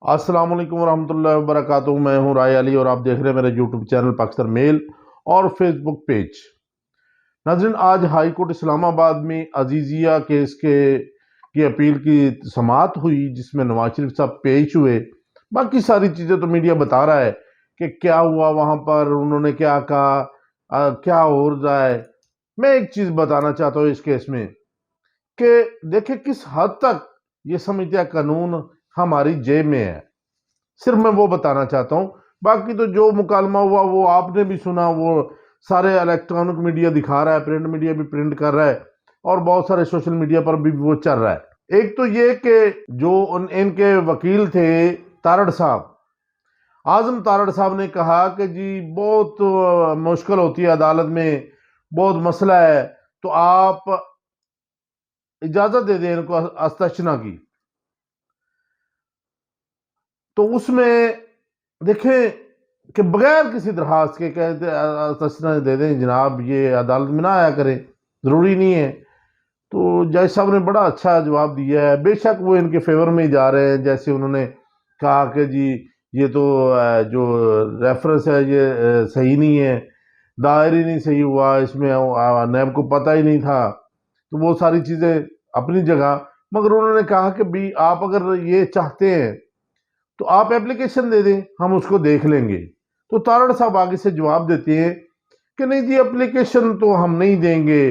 السلام علیکم ورحمۃ اللہ وبرکاتہ۔ میں ہوں رائے علی اور آپ دیکھ رہے ہیں میرے یوٹیوب چینل پاکستان میل اور فیس بک پیج۔ ناظرین، آج ہائی کورٹ اسلام آباد میں عزیزیہ کیس کی اپیل کی سماعت ہوئی، جس میں نواز شریف صاحب پیش ہوئے۔ باقی ساری چیزیں تو میڈیا بتا رہا ہے کہ کیا ہوا وہاں پر، انہوں نے کیا کہا، کیا ہو رہا ہے۔ میں ایک چیز بتانا چاہتا ہوں اس کیس میں کہ دیکھیں کس حد تک یہ سمجھتے ہیں قانون ہماری جیب میں ہے۔ صرف میں وہ بتانا چاہتا ہوں، باقی تو جو مکالمہ ہوا وہ آپ نے بھی سنا، وہ سارے الیکٹرانک میڈیا دکھا رہا ہے، پرنٹ میڈیا بھی پرنٹ کر رہا ہے اور بہت سارے سوشل میڈیا پر بھی وہ چل رہا ہے۔ ایک تو یہ کہ جو ان کے وکیل تھے تارڑ صاحب، اعظم تارڑ صاحب نے کہا کہ جی بہت مشکل ہوتی ہے عدالت میں، بہت مسئلہ ہے، تو آپ اجازت دے دیں ان کو استثنا کی۔ تو اس میں دیکھیں کہ بغیر کسی درخواست کے کہتے استثنا دے دیں جناب، یہ عدالت میں نہ آیا کریں، ضروری نہیں ہے۔ تو جج صاحب نے بڑا اچھا جواب دیا ہے۔ بے شک وہ ان کے فیور میں ہی جا رہے ہیں، جیسے انہوں نے کہا کہ جی یہ تو جو ریفرنس ہے یہ صحیح نہیں ہے، دائر ہی نہیں صحیح ہوا، اس میں نیب کو پتہ ہی نہیں تھا، تو وہ ساری چیزیں اپنی جگہ۔ مگر انہوں نے کہا کہ بھی آپ اگر یہ چاہتے ہیں تو آپ اپلیکیشن دے دیں، ہم اس کو دیکھ لیں گے۔ تو تارڑ صاحب آگے سے جواب دیتے ہیں کہ نہیں جی اپلیکیشن تو ہم نہیں دیں گے،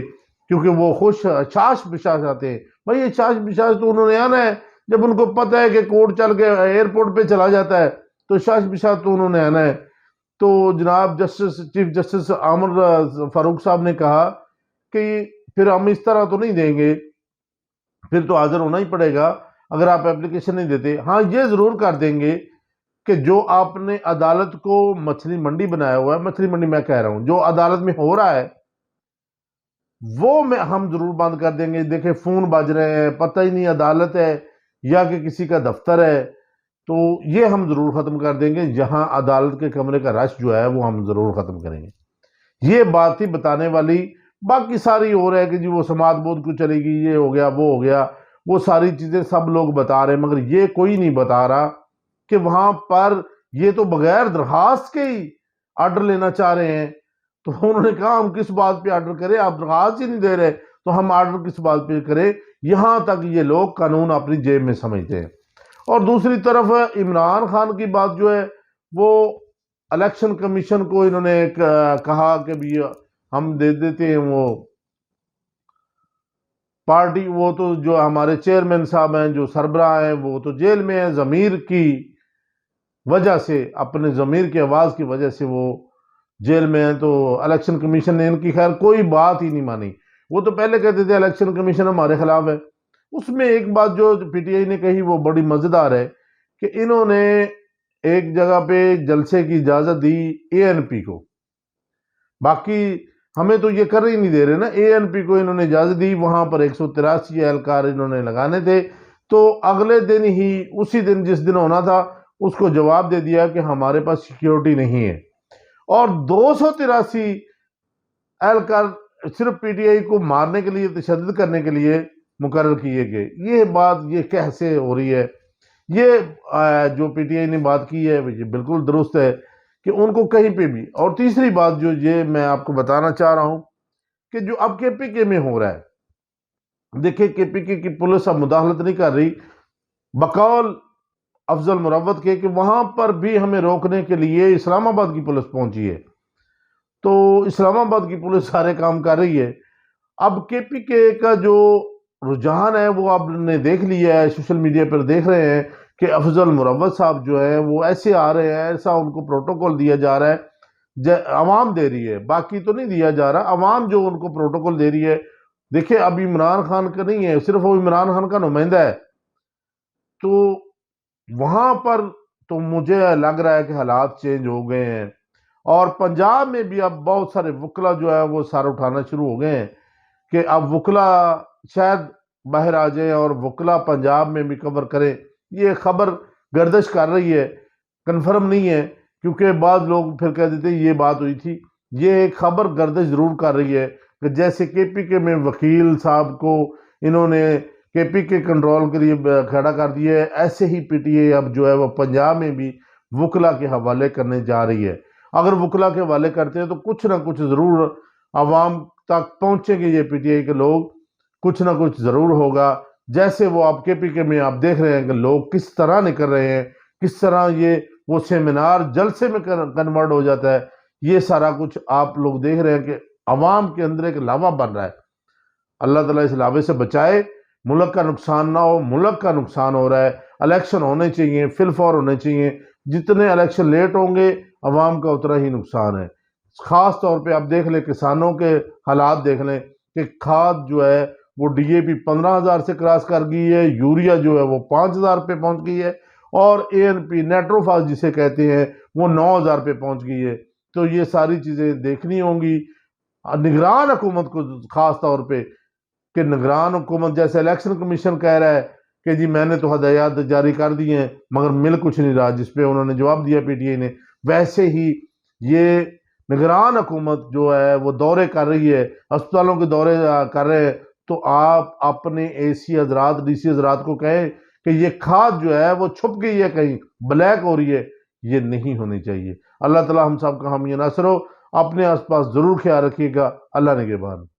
کیونکہ وہ خوش چاش بشاش آتے ہیں۔ بھائی یہ چاش بشاش تو انہوں نے آنا ہے جب ان کو پتہ ہے کہ کورٹ چل کے ایئرپورٹ پہ چلا جاتا ہے، تو چاش بشاش تو انہوں نے آنا ہے۔ تو جناب چیف جسٹس عامر فاروق صاحب نے کہا کہ پھر ہم اس طرح تو نہیں دیں گے، پھر تو حاضر ہونا ہی پڑے گا اگر آپ اپلیکیشن نہیں دیتے۔ ہاں یہ ضرور کر دیں گے کہ جو آپ نے عدالت کو مچھلی منڈی بنایا ہوا ہے، مچھلی منڈی میں کہہ رہا ہوں جو عدالت میں ہو رہا ہے وہ ہم ضرور بند کر دیں گے۔ دیکھیں فون بج رہے ہیں، پتہ ہی نہیں عدالت ہے یا کہ کسی کا دفتر ہے، تو یہ ہم ضرور ختم کر دیں گے۔ جہاں عدالت کے کمرے کا رش جو ہے وہ ہم ضرور ختم کریں گے۔ یہ بات ہی بتانے والی، باقی ساری ہو رہا ہے کہ جی وہ سماعت بود کو چلے گی، یہ ہو گیا وہ ہو گیا، وہ ساری چیزیں سب لوگ بتا رہے ہیں، مگر یہ کوئی نہیں بتا رہا کہ وہاں پر یہ تو بغیر درخواست کے ہی آرڈر لینا چاہ رہے ہیں۔ تو انہوں نے کہا ہم کس بات پہ آرڈر کریں، آپ درخواست ہی نہیں دے رہے تو ہم آرڈر کس بات پہ کریں۔ یہاں تک یہ لوگ قانون اپنی جیب میں سمجھتے ہیں۔ اور دوسری طرف عمران خان کی بات جو ہے، وہ الیکشن کمیشن کو انہوں نے کہا کہ بھی ہم دے دیتے ہیں وہ پارٹی، وہ تو جو ہمارے چیئرمین صاحب ہیں، جو سربراہ ہیں، وہ تو جیل میں ہیں، ضمیر کی وجہ سے، اپنے ضمیر کی آواز کی وجہ سے وہ جیل میں ہیں۔ تو الیکشن کمیشن نے ان کی خیر کوئی بات ہی نہیں مانی۔ وہ تو پہلے کہتے تھے الیکشن کمیشن ہمارے خلاف ہے۔ اس میں ایک بات جو پی ٹی آئی نے کہی وہ بڑی مزیدار ہے کہ انہوں نے ایک جگہ پہ جلسے کی اجازت دی اے این پی کو، باقی ہمیں تو یہ کر ہی نہیں دے رہے نا۔ اے این پی کو انہوں نے اجازت دی، وہاں پر 183 اہلکار انہوں نے لگانے تھے، تو اگلے دن ہی، اسی دن جس دن ہونا تھا، اس کو جواب دے دیا کہ ہمارے پاس سیکیورٹی نہیں ہے، اور 283 اہلکار صرف پی ٹی آئی کو مارنے کے لیے، تشدد کرنے کے لیے مقرر کیے گئے۔ یہ بات یہ کیسے ہو رہی ہے؟ یہ جو پی ٹی آئی نے بات کی ہے یہ بالکل درست ہے کہ ان کو کہیں پہ بھی۔ اور تیسری بات جو یہ میں آپ کو بتانا چاہ رہا ہوں کہ جو اب کے پی کے میں ہو رہا ہے، دیکھیں کے پی کے کی پولیس اب مداخلت نہیں کر رہی، بقول افضل مروت کے، کہ وہاں پر بھی ہمیں روکنے کے لیے اسلام آباد کی پولیس پہنچی ہے۔ تو اسلام آباد کی پولیس سارے کام کر رہی ہے۔ اب کے پی کے کا جو رجحان ہے وہ آپ نے دیکھ لیا ہے، سوشل میڈیا پر دیکھ رہے ہیں کہ افضل مروت صاحب جو ہے وہ ایسے آ رہے ہیں، ایسا ان کو پروٹوکول دیا جا رہا ہے، عوام دے رہی ہے، باقی تو نہیں دیا جا رہا، عوام جو ان کو پروٹوکول دے رہی ہے۔ دیکھیں اب عمران خان کا نہیں ہے، صرف وہ عمران خان کا نمائندہ ہے، تو وہاں پر تو مجھے لگ رہا ہے کہ حالات چینج ہو گئے ہیں۔ اور پنجاب میں بھی اب بہت سارے وکلا جو ہے وہ سر اٹھانا شروع ہو گئے ہیں کہ اب وکلا شاید باہر آ جائیں اور وکلا پنجاب میں بھی کور کریں۔ یہ خبر گردش کر رہی ہے، کنفرم نہیں ہے، کیونکہ بعض لوگ پھر کہہ دیتے یہ بات ہوئی تھی۔ یہ ایک خبر گردش ضرور کر رہی ہے کہ جیسے کے پی کے میں وکیل صاحب کو انہوں نے کے پی کے کنٹرول کے لیے کھڑا کر دیا ہے، ایسے ہی پی ٹی اے اب جو ہے وہ پنجاب میں بھی وکلا کے حوالے کرنے جا رہی ہے۔ اگر وکلا کے حوالے کرتے ہیں تو کچھ نہ کچھ ضرور عوام تک پہنچیں گے، یہ پی ٹی اے کے لوگ کچھ نہ کچھ ضرور ہوگا۔ جیسے وہ آپ کے پی کے میں آپ دیکھ رہے ہیں کہ لوگ کس طرح نکل رہے ہیں، کس طرح یہ وہ سیمینار جلسے میں کنورٹ ہو جاتا ہے، یہ سارا کچھ آپ لوگ دیکھ رہے ہیں کہ عوام کے اندر ایک لاوا بن رہا ہے۔ اللہ تعالیٰ اس لاوے سے بچائے، ملک کا نقصان نہ ہو، ملک کا نقصان ہو رہا ہے۔ الیکشن ہونے چاہیے، فی الفور ہونے چاہیے، جتنے الیکشن لیٹ ہوں گے عوام کا اتنا ہی نقصان ہے۔ خاص طور پہ آپ دیکھ لیں کسانوں کے حالات دیکھ لیں کہ کھاد جو ہے وہ ڈی اے پی 15,000 سے کراس کر گئی ہے، یوریا جو ہے وہ 5,000 پہ پہنچ گئی ہے، اور اے این پی نیٹروفاس جسے کہتے ہیں وہ 9,000 پہ پہنچ گئی ہے۔ تو یہ ساری چیزیں دیکھنی ہوں گی نگران حکومت کو، خاص طور پہ کہ نگران حکومت جیسے الیکشن کمیشن کہہ رہا ہے کہ جی میں نے تو ہدایات جاری کر دی ہیں مگر مل کچھ نہیں رہا، جس پہ انہوں نے جواب دیا پی ٹی اے نے، ویسے ہی یہ نگران حکومت جو ہے وہ دورے کر رہی ہے، اسپتالوں کے دورے کر رہے ہیں۔ تو آپ اپنے اے سی حضرات، ڈی سی حضرات کو کہیں کہ یہ کھاد جو ہے وہ چھپ گئی ہے، کہیں بلیک ہو رہی ہے، یہ نہیں ہونی چاہیے۔ اللہ تعالیٰ ہم سب کا حامی ناصر ہو۔ اپنے آس پاس ضرور خیال رکھیے گا۔ اللہ نگہبان۔